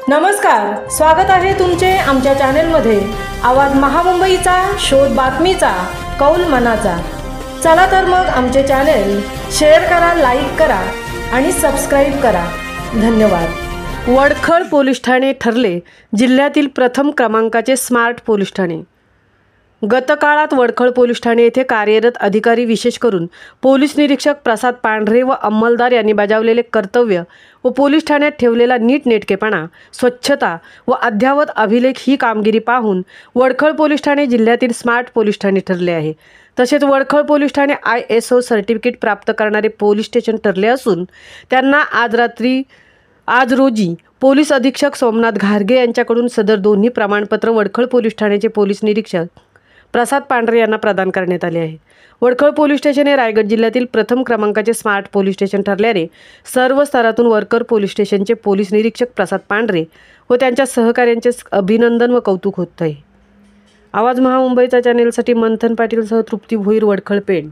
नमस्कार, स्वागत आहे तुमचे आमच्या चॅनलमध्ये। आवाज महामुंबईचा, शोध बातमीचा, कौल मनाचा। चला तर मग आमचे चॅनल शेअर करा, लाईक करा आणि सबस्क्राइब करा। धन्यवाद। वडखळ पोलीस ठाणे ठरले जिल्ह्यातील प्रथम क्रमांकाचे स्मार्ट पोलीस ठाणे। गतकाळात वडखळ पोलीस ठाणे येथे कार्यरत अधिकारी, विशेष करून पोलीस निरीक्षक प्रसाद पांढरे व अंमलदार यांनी बजावलेले कर्तव्य व पोलीस ठाण्यात ठेवलेला नीटनेटकेपणा, स्वच्छता व अद्ययावत अभिलेख ही कामगिरी पाहून वडखळ पोलीस ठाणे जिल्ह्यातील स्मार्ट पोलीस ठाणे ठरले आहे। तसेच Wadkhal police Thane ISO certificate प्राप्त करणारे पोलीस स्टेशन ठरले असून त्यांना आज रोजी पोलीस अधीक्षक सोमनाथ घारगे यांच्याकडून सदर दोन्ही प्रमाणपत्र वडखळ पोलीस ठाण्याचे पोलीस निरीक्षक प्रसाद पांढरे यांना प्रदान करण्यात आले आहे। वडखळ पोलीस स्टेशन हे रायगड जिल्ह्यातील प्रथम क्रमांकाचे स्मार्ट पोलीस स्टेशन ठरल्याने सर्व स्तरातून वडखळ पोलीस स्टेशनचे पोलीस निरीक्षक प्रसाद पांढरे व त्यांच्या सहकाऱ्यांचे अभिनंदन व कौतुक होत आहे। आवाज महामुंबईचा चॅनेलसाठी मंथन पाटील सह तृप्ती भोईर, वडखळ पेण।